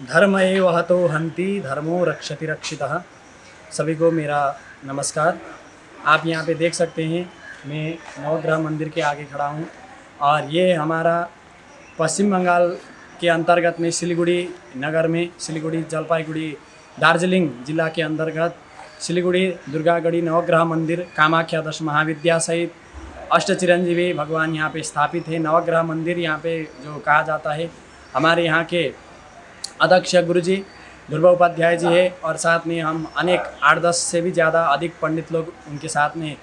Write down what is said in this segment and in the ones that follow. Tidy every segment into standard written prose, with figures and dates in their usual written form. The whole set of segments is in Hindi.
धर्म एव हतो हन्ति धर्मो रक्षति रक्षितः। सभी को मेरा नमस्कार। आप यहाँ पे देख सकते हैं मैं नवग्रह मंदिर के आगे खड़ा हूँ और ये हमारा पश्चिम बंगाल के अंतर्गत में सिलीगुड़ी नगर में सिलीगुड़ी जलपाईगुड़ी दार्जिलिंग जिला के अंतर्गत सिलीगुड़ी दुर्गागढ़ी नवग्रह मंदिर कामाख्या दश महाविद्या सहित अष्टचिरंजीवी भगवान यहाँ पे स्थापित है। नवग्रह मंदिर यहाँ पे जो कहा जाता है, हमारे यहाँ के अध्यक्ष गुरुजी ध्रुव उपाध्याय जी है और साथ में हम अनेक 8-10 से भी ज़्यादा अधिक पंडित लोग उनके साथ में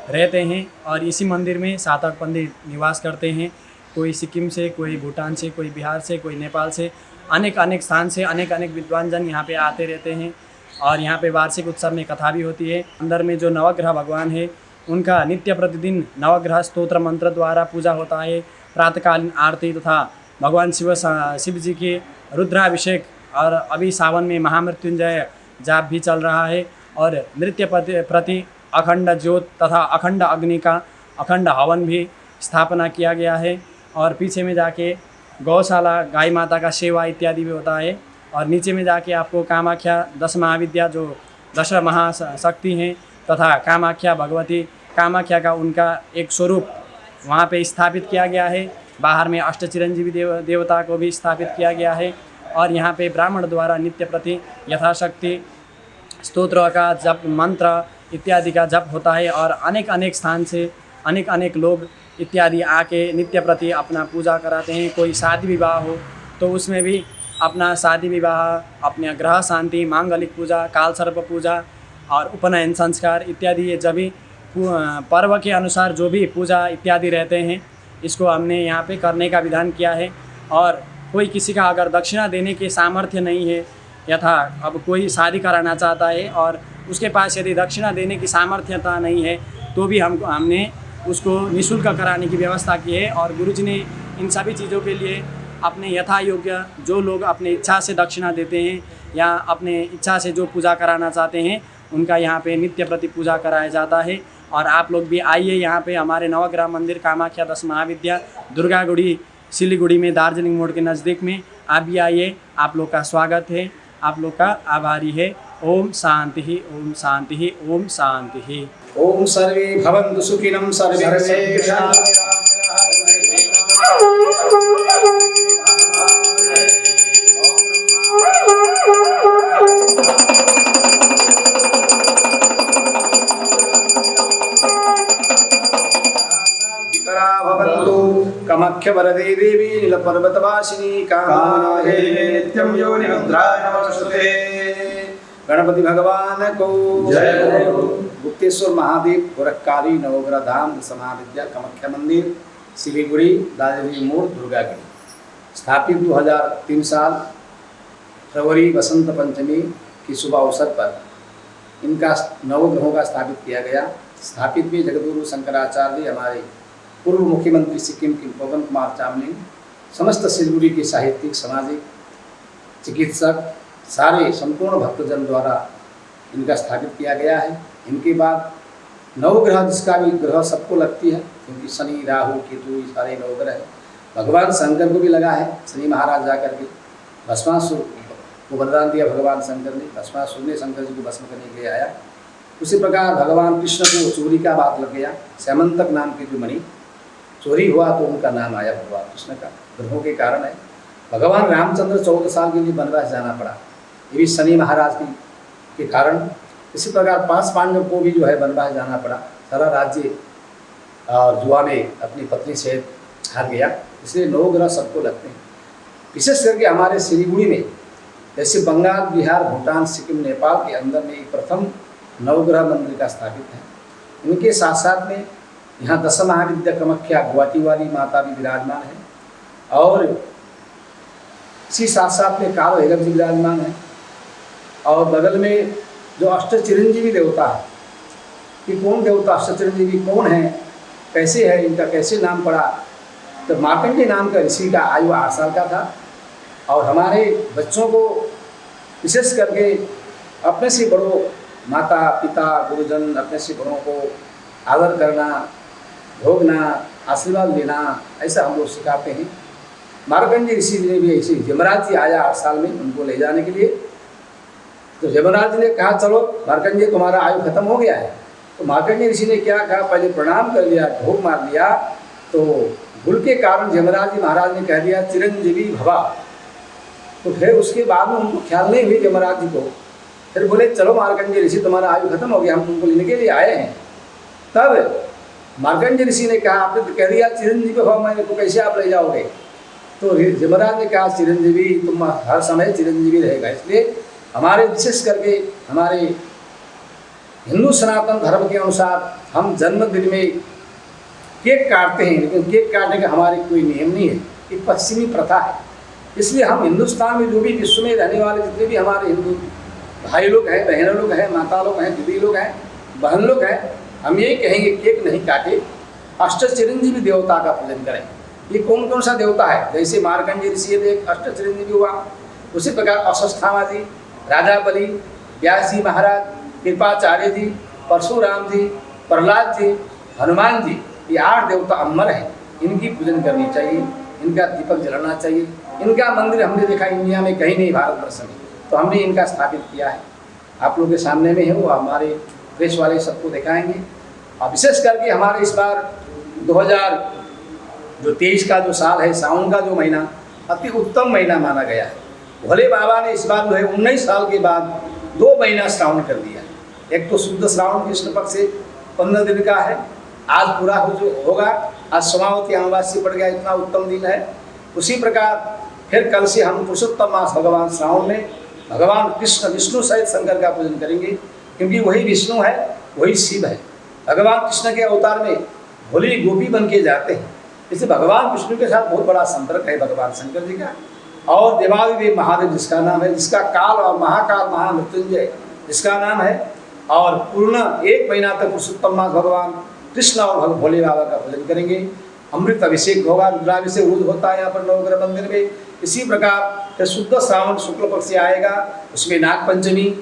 रहते हैं और इसी मंदिर में 7-8 पंडित निवास करते हैं। कोई सिक्किम से, कोई भूटान से, कोई बिहार से, कोई नेपाल से, अनेक स्थान से अनेक विद्वान जन यहाँ पे आते रहते हैं और यहाँ पे वार्षिक उत्सव में कथा भी होती है। अंदर में जो नवग्रह भगवान है उनका नित्य प्रतिदिन नवग्रह स्तोत्र मंत्र द्वारा पूजा होता है। प्रातःकालीन आरती तथा भगवान शिव जी के रुद्राभिषेक और अभी सावन में महामृत्युंजय जाप भी चल रहा है और नृत्य प्रति अखंड ज्योत तथा अखंड अग्नि का अखंड हवन भी स्थापना किया गया है। और पीछे में जाके गौशाला, गाय माता का सेवा इत्यादि भी होता है और नीचे में जाके आपको कामाख्या दश महाविद्या जो 10 महाशक्ति हैं तथा कामाख्या भगवती कामाख्या का उनका एक स्वरूप वहाँ पे स्थापित किया गया है। बाहर में अष्टचिरंजीवी देवता को भी स्थापित किया गया है और यहाँ पे ब्राह्मण द्वारा नित्य प्रति यथाशक्ति स्तोत्र का जप, मंत्र इत्यादि का जप होता है और अनेक स्थान से अनेक लोग इत्यादि आके नित्य प्रति अपना पूजा कराते हैं। कोई शादी विवाह हो तो उसमें भी अपना शादी विवाह, अपने ग्रह शांति, मांगलिक पूजा, काल सर्प पूजा और उपनयन संस्कार इत्यादि ये जब भी पर्व के अनुसार जो भी पूजा इत्यादि रहते हैं इसको हमने यहाँ पे करने का विधान किया है। और कोई किसी का अगर दक्षिणा देने के सामर्थ्य नहीं है यथा अब कोई शादी कराना चाहता है और उसके पास यदि दक्षिणा देने की सामर्थ्यता नहीं है तो भी हमने उसको निःशुल्क कराने की व्यवस्था की है। और गुरुजी ने इन सभी चीज़ों के लिए अपने यथा योग्य जो लोग अपने इच्छा से दक्षिणा देते हैं या अपने इच्छा से जो पूजा कराना चाहते हैं उनका यहाँ पे नित्य प्रति पूजा कराया जाता है। और आप लोग भी आइए यहाँ पे हमारे नवग्रह मंदिर कामाख्या दश महाविद्या दुर्गागुड़ी सिलीगुड़ी में दार्जिलिंग मोड़ के नज़दीक में आप भी आइए। आप लोग का स्वागत है, आप लोग का आभारी है। ओम शांति ही, ओम शांति ही, ओम शांति ही। ओम सर्वे भवन्तु सुखिनं सर्वे कामाख्य वरदे देवी नीलपर्वतवासिनी कामाहे नित्यं योनि रुद्राय नमस्ते। गणपति भगवान को जय। गुप्तेश्वर महादेव गोरखकारी नवग्रह धाम दश महाविद्या कामाख्या मंदिर सिलीगुड़ी दार्जिलिंग मोड़ दुर्गागढ़ी स्थापित 2003 साल फरवरी वसंत पंचमी की शुभ अवसर पर इनका नवग्रहों का स्थापित किया गया। स्थापित भी जगतगुरु शंकराचार्य, हमारे पूर्व मुख्यमंत्री सिक्किम के पवन कुमार चामलिंग, समस्त सिलीगुड़ी के साहित्यिक, सामाजिक, चिकित्सक, सारे संपूर्ण भक्तजन द्वारा इनका स्थापित किया गया है। इनके बाद नवग्रह, जिसका भी ग्रह सबको लगती है क्योंकि शनि, राहु, केतु ये सारे नवग्रह है। भगवान शंकर को भी लगा है। शनि महाराज जाकर के भस्मासुर को वरदान दिया भगवान शंकर ने, भस्मासुर ने शंकर जी को भस्म करने के लिए आया। उसी प्रकार भगवान कृष्ण को चोरी का बात लग गया। स्यमंतक नाम की जो मणि चोरी हुआ तो उनका नाम आया भगवान कृष्ण का, ग्रहों के कारण है। भगवान रामचंद्र 14 साल के लिए वनवास जाना पड़ा, ये भी शनि महाराज के कारण। इसी प्रकार 5 पांडव को भी जो है वनवास जाना पड़ा। सारा राज्य और जुआ में अपनी पत्नी से हार गया। इसलिए नवग्रह सबको लगते हैं। विशेष करके हमारे सिलीगुड़ी में जैसे बंगाल, बिहार, भूटान, सिक्किम, नेपाल के अंदर में एक प्रथम नवग्रह मंदिर का स्थापित है। इनके साथ साथ में यहाँ दश महाविद्या कामाख्या गुवाहाटी वाली माता भी विराजमान है और इसी साथ साथ में काल भैरव जी विराजमान है। और बगल में जो अष्टचिरंजीवी देवता है कि कौन देवता अष्टचिरंजीवी कौन है, कैसे है, इनका कैसे नाम पड़ा, तो मार्कंडेय नाम का ऋषि का आयु 8 साल का था। और हमारे बच्चों को विशेष करके अपने से बड़ों, माता पिता गुरुजन, अपने से बड़ों को आदर करना, भोगना, आशीर्वाद लेना, ऐसा हम लोग सिखाते हैं। मार्कंडेय ऋषि ने भी ऐसे यमराज जी आया 8 साल में उनको ले जाने के लिए। तो यमराज जी ने कहा चलो मार्कंडेय तुम्हारा आयु खत्म हो गया है। तो मार्कंडेय ऋषि ने क्या कहा, पहले प्रणाम कर लिया, ढोक मार लिया। तो भूल के कारण यमराज जी महाराज ने कह दिया चिरंजीवी भवा। तो फिर उसके बाद में उनको ख्याल नहीं हुई यमराज जी को। फिर बोले चलो मार्कंडेय ऋषि तुम्हारा आयु खत्म हो गया, हम तुमको लेने के लिए आए हैं। तब मार्कंडेय ऋषि ने कहा आपने तो कह दिया चिरंजीवी भव, मैंने को कैसे आप ले जाओगे। तो यमराज ने कहा चिरंजीवी तुम हर समय चिरंजीवी रहेगा। इसलिए हमारे विशेष करके हमारे हिंदू सनातन धर्म के अनुसार हम जन्मदिन में केक काटते हैं, लेकिन केक काटने का हमारे कोई नियम नहीं है, ये पश्चिमी प्रथा है। इसलिए हम हिंदुस्तान में जो भी विश्व में रहने वाले जितने भी हमारे हिंदू भाई लोग हैं, बहन लोग हैं, माता लोग हैं, दीदी लोग हैं, बहन लोग हैं, हम यही कहेंगे केक नहीं काटे, अष्ट चिरंजीवी देवता का पूजन करें। ये कौन कौन सा देवता है, जैसे मार्कंडेय ऋषि एक अष्ट चिरंजीवी हुआ, उसी प्रकार अश्वत्थामा जी, राजा बलि, व्यास जी महाराज, कृपाचार्य जी, परशुराम जी, प्रहलाद जी, हनुमान जी, ये 8 देवता अमर हैं। इनकी पूजन करनी चाहिए, इनका दीपक जलाना चाहिए। इनका मंदिर हमने देखा इंडिया में कहीं नहीं, भारतवर्ष में, तो हमने इनका स्थापित किया है। आप लोगों के सामने में है, वो हमारे प्रेस वाले सबको दिखाएंगे। और विशेष करके हमारे इस बार 2023 का जो साल है, सावन का जो महीना अति उत्तम महीना माना गया है। भोले बाबा ने इस बार जो है 19 साल के बाद 2 महीना श्रावण कर दिया। एक तो शुद्ध श्रावण कृष्ण पक्ष से 15 दिन का है, आज पूरा होगा। आज समावती अमावस्या पड़ गया, इतना उत्तम दिन है। उसी प्रकार फिर कल से हम पुरुषोत्तम मास भगवान श्रावण में भगवान कृष्ण विष्णु सहित शंकर का पूजन करेंगे, क्योंकि वही विष्णु है, वही शिव है। भगवान कृष्ण के अवतार में भोली गोपी बन के जाते हैं, इसलिए भगवान विष्णु के साथ बहुत बड़ा संपर्क है भगवान शंकर जी का। और देवादिदेव महादेव जिसका नाम है, जिसका काल और महाकाल महामृत्युंजय जिसका नाम है, और पूर्ण 1 महीना तक पुरुषोत्तम मास भगवान कृष्ण और भोले बाबा का पूजन करेंगे। अमृत अभिषेक होगा, रुद्राभिषेक रोज होता है यहाँ पर नवग्रह मंदिर में। इसी प्रकार फिर शुद्ध श्रावण शुक्ल पक्ष से आएगा, उसमें नाग पंचमी,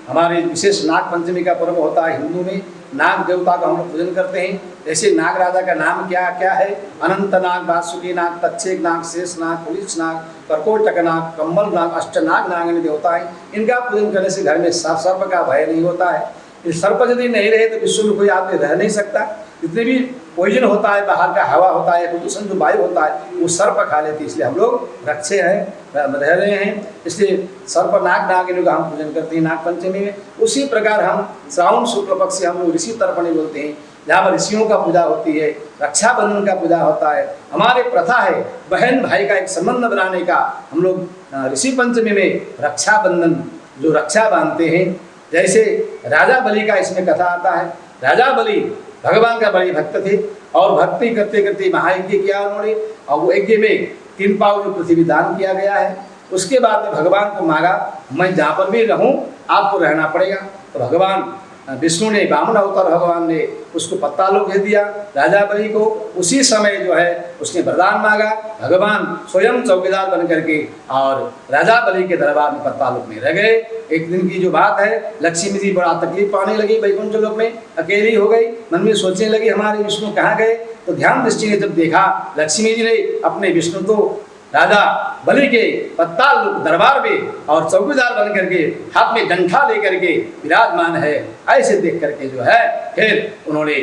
हमारे विशेष नाग पंचमी का पर्व होता है हिंदू में। नाग देवता का हम लोग पूजन करते हैं। जैसे नाग राजा का नाम क्या क्या है, अनंत नाग, वासुकी नाग, तक्षक नाग, शेष नाग, पुलिस नाग, कर्कोटक नाग, कम्बल नाग, अष्टनाग नागिनी देवता है। इनका पूजन करने से घर में सर्प का भय नहीं होता है। ये सर्प यदि नहीं रहे तो विश्व में कोई आदमी रह नहीं सकता। जितने भी पॉइजन होता है, बाहर का हवा होता है, प्रदूषण जो वायु होता है, वो सर्प खा लेती है। इसलिए हम लोग रक्षे हैं, रह रहे हैं। इसलिए सर्प नाग नागिनी का हम पूजन करते हैं नाग पंचमी में। उसी प्रकार हम श्रावण शुक्ल पक्ष से हम लोग ऋषि तर्पण बोलते हैं, जहाँ पर ऋषियों का पूजा होती है, रक्षाबंधन का पूजा होता है। हमारे प्रथा है बहन भाई का एक संबंध बनाने का। हम लोग ऋषि पंचमी में रक्षाबंधन जो रक्षा बांधते हैं। जैसे राजा बलि का इसमें कथा आता है। राजा बलि भगवान का बड़े भक्त थे और भक्ति करते करते महायज्ञ किया उन्होंने, और वो यज्ञ में 3 पाव जो पृथ्वी दान किया गया है। उसके बाद में भगवान को मांगा मैं जहाँ पर भी रहूँ आपको रहना पड़ेगा। तो भगवान विष्णु ने, वामन अवतार भगवान ने उसको पत्ता लोक दे दिया राजा बलि को। उसी समय जो है उसने वरदान मांगा, भगवान स्वयं चौकीदार बन करके और राजा बलि के दरबार में पत्ता लोक में रह गए। एक दिन की जो बात है, लक्ष्मी जी बड़ा तकलीफ पाने लगी, वैकुंठ लोक में अकेली हो गई। मन में सोचने लगी हमारे विष्णु कहाँ गए। तो ध्यान दृष्टि ने जब देखा, लक्ष्मी जी ने अपने विष्णु तो राजा बलि के पत्ताल दरबार में और चौकीदार बन करके हाथ में डंठा लेकर के विराजमान है, ऐसे देख करके जो है फिर उन्होंने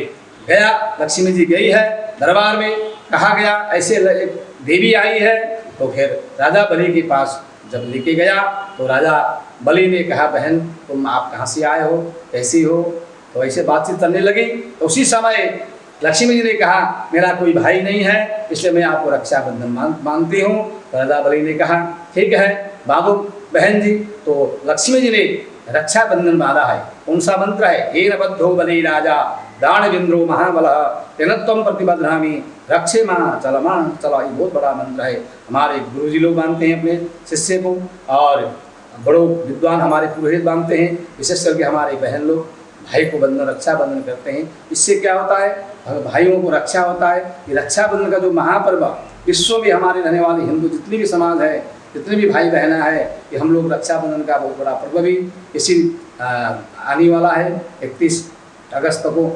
गया, लक्ष्मी जी गई है दरबार में, कहा गया ऐसे एक देवी आई है। तो फिर राजा बलि के पास जब लेके गया तो राजा बलि ने कहा बहन तुम आप कहाँ से आए हो, कैसी हो। तो ऐसे बातचीत करने लगी। तो उसी समय लक्ष्मी जी ने कहा मेरा कोई भाई नहीं है, इसलिए मैं आपको रक्षाबंधन मांगती हूँ। तो राजा बलि ने कहा ठीक है बाबू बहन जी। तो लक्ष्मी जी ने रक्षाबंधन बांधा है। कौन सा मंत्र है, हे नबद्धो बलि राजा दानवेन्द्रो महाबल तेनत्वम प्रतिबद्धामी रक्षे माँ चला। ये बहुत बड़ा मंत्र है। हमारे गुरुजी लोग मानते हैं अपने शिष्य को, और बड़ो विद्वान हमारे पुरोहित मानते हैं। विशेष करके हमारे बहन लोग भाई को बंधन रक्षाबंधन करते हैं। इससे क्या होता है, भाइयों को रक्षा होता है। ये रक्षाबंधन का जो महापर्व विश्व में हमारे रहने वाले हिंदू जितनी भी समाज है, जितने भी भाई बहना है, ये हम लोग रक्षाबंधन का बहुत बड़ा पर्व भी इसी आने वाला है 31 अगस्त को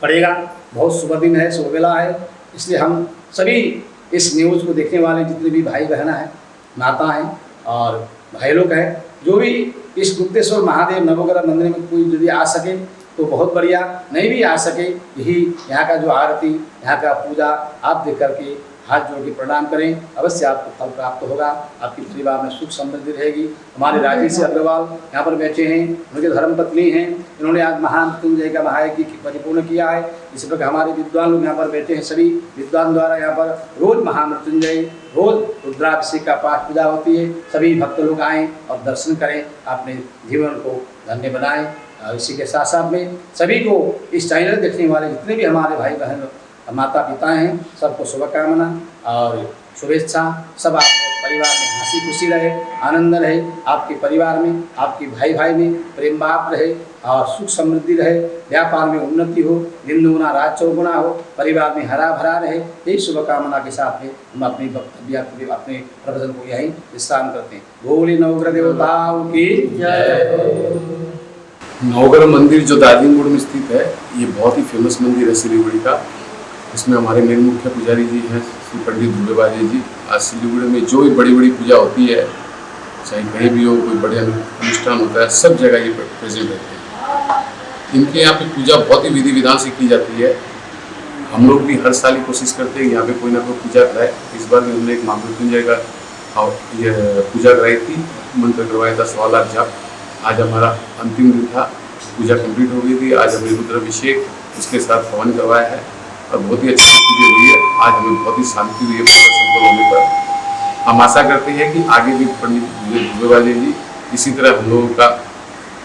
पड़ेगा। बहुत शुभ दिन है, शुभ वेला है। इसलिए हम सभी इस न्यूज़ को देखने वाले जितने भी भाई बहना हैं, माता हैं और भाई लोग हैं, जो भी इस गुप्तेश्वर महादेव नवग्रह मंदिर में कोई यदि आ सके तो बहुत बढ़िया, नहीं भी आ सके यही यहाँ का जो आरती, यहाँ का पूजा आप देख करके हाथ जोड़ के प्रणाम करें, अवश्य आपको फल प्राप्त होगा, आपके परिवार में सुख समृद्धि रहेगी। हमारे राजेश अग्रवाल यहाँ पर बैठे हैं, उनके धर्मपत्नी हैं, इन्होंने आज महामृत्युंजय का महायज्ञ परिपूर्ण किया है। इसी प्रकार हमारे विद्वान लोग यहाँ पर बैठे हैं, सभी विद्वान द्वारा यहाँ पर रोज महामृत्युंजय, रोज रुद्राभिषेक का पाठ पूजा होती है। सभी भक्त लोग आएँ और दर्शन करें, अपने जीवन को धन्य बनाएं। और इसी के साथ साथ में सभी को इस चैनल देखने वाले जितने भी हमारे भाई बहन माता पिता हैं, सबको शुभकामना और शुभेच्छा। सब आप परिवार में हंसी खुशी रहे, आनंद रहे, आपके परिवार में, आपके भाई भाई में प्रेम भाव रहे और सुख समृद्धि रहे, व्यापार में उन्नति हो, दिन दुगुना रात चौगुना हो, परिवार में हरा भरा रहे। यही शुभकामना के साथ में हम अपनी वक्तव्य अपने प्रवचन को यहीं विश्राम करते हैं। बोले नवग्रह देवताओं की जय। नवग्रह मंदिर जो दार्जिलिंग में स्थित है, ये बहुत ही फेमस मंदिर है सिलीगुड़ी का। इसमें हमारे मेन मुख्य पुजारी जी हैं श्री पंडित दुबेबाजी जी। आज सिलीगुड़ी में जो भी बड़ी बड़ी पूजा होती है, चाहे कहीं भी हो, कोई बड़े अनुष्ठान होता है, सब जगह ये प्रेजेंट रहते हैं। इनके यहाँ पे पूजा बहुत ही विधि विधान से की जाती है। हम लोग भी हर साल ही कोशिश करते हैं यहाँ पे कोई ना कोई पूजा कराए। इस बार भी हमने एक महामृत्युंजय का और ये पूजा कराई थी, मंत्र करवाया था 1.25 लाख जाप। आज हमारा अंतिम दिन था, पूजा कंप्लीट हो गई थी। आज हमने रुद्राभिषेक उसके साथ हवन करवाया है और बहुत ही अच्छी पूजा हुई है। आज हमें बहुत ही शांति हुई है पूजा संपन्न होने पर। हम आशा करते हैं कि आगे भी पंडित दुबेबाजी जी इसी तरह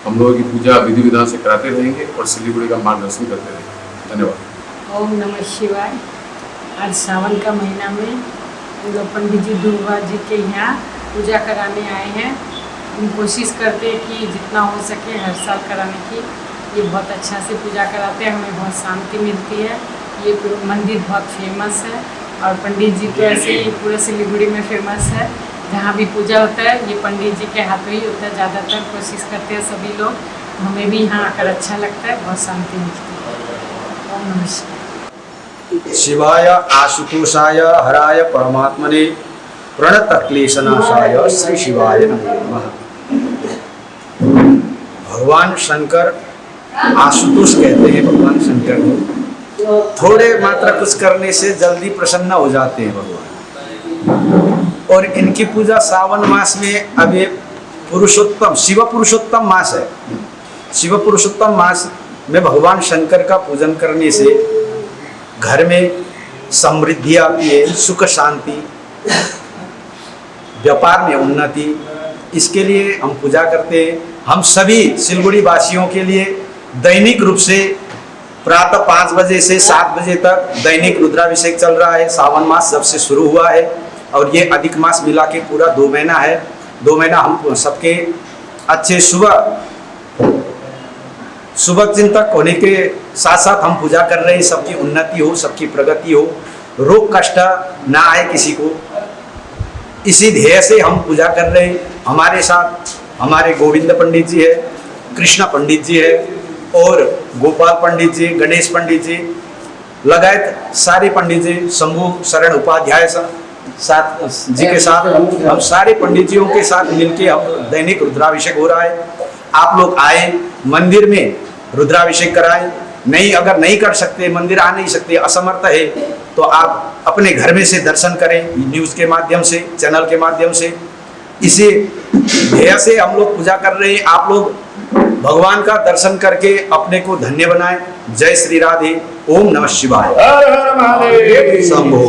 हम लोगों की पूजा विधि विधान से कराते रहेंगे और सिलीगुड़ी का मार्गदर्शन करते रहेंगे। धन्यवाद। ओम नमः शिवाय। आज सावन का महीना में हम लोग पंडित जी दुबेबाजी के यहाँ पूजा कराने आए हैं। हम कोशिश करते हैं कि जितना हो सके हर साल कराने की। ये बहुत अच्छा से पूजा कराते हैं, हमें बहुत शांति मिलती है। ये मंदिर बहुत फेमस है और पंडित जी तो ऐसे ही पूरे सिलीगुड़ी में फेमस है। जहाँ भी पूजा होता है ये पंडित जी के हाथों ही होता है। ज़्यादातर कोशिश करते हैं सभी लोग, हमें भी यहाँ आकर अच्छा लगता है, बहुत शांति मिलती है। ओम नमः शिवाय। शिवाय आशुतोषाय हराय परमात्मने प्रणत क्लेशनाशाय श्री शिवाय नमः। भगवान शंकर आशुतोष कहते हैं भगवान शंकर को। थोड़े मात्र कुछ करने से जल्दी प्रसन्न हो जाते हैं भगवान। और इनकी पूजा सावन मास में अब ये पुरुषोत्तम शिव पुरुषोत्तम मास है। शिव पुरुषोत्तम मास में भगवान शंकर का पूजन करने से घर में समृद्धि आती है, सुख शांति, व्यापार में उन्नति। इसके लिए हम पूजा करते हैं। हम सभी सिलीगुड़ी वासियों के लिए दैनिक रूप से प्रातः 5 बजे से 7 बजे तक दैनिक रुद्राभिषेक चल रहा है। सावन मास जब से शुरू हुआ है और ये अधिक मास मिला के पूरा 2 महीना है। 2 महीना हम सबके अच्छे शुभ चिंतक होने के साथ साथ हम पूजा कर रहे हैं। सबकी उन्नति हो, सबकी प्रगति हो, रोग कष्ट ना आए किसी को, इसी ध्येय से हम पूजा कर रहे हैं। हमारे साथ हमारे गोविंद पंडित जी है, कृष्ण पंडित जी है और गोपाल पंडित जी, गणेश पंडित जी लगायत सारे पंडित जी, शंभु शरण उपाध्याय जी के साथ हम सारे पंडित जियों के साथ मिलके हम दैनिक रुद्राभिषेक हो रहा है। आप लोग आए, मंदिर में रुद्राभिषेक कराएं। अगर नहीं कर सकते, मंदिर आ नहीं सकते, असमर्थ है, तो आप अपने घर में से दर्शन करें, न्यूज़ के माध्यम से, चैनल के माध्यम से। इसी ध्येय से हम लोग पूजा कर रहे हैं। आप लोग भगवान का दर्शन करके अपने को धन्य बनाएं। जय श्री राधे। ओम नमः शिवाय। हर हर महादेव। शंभो।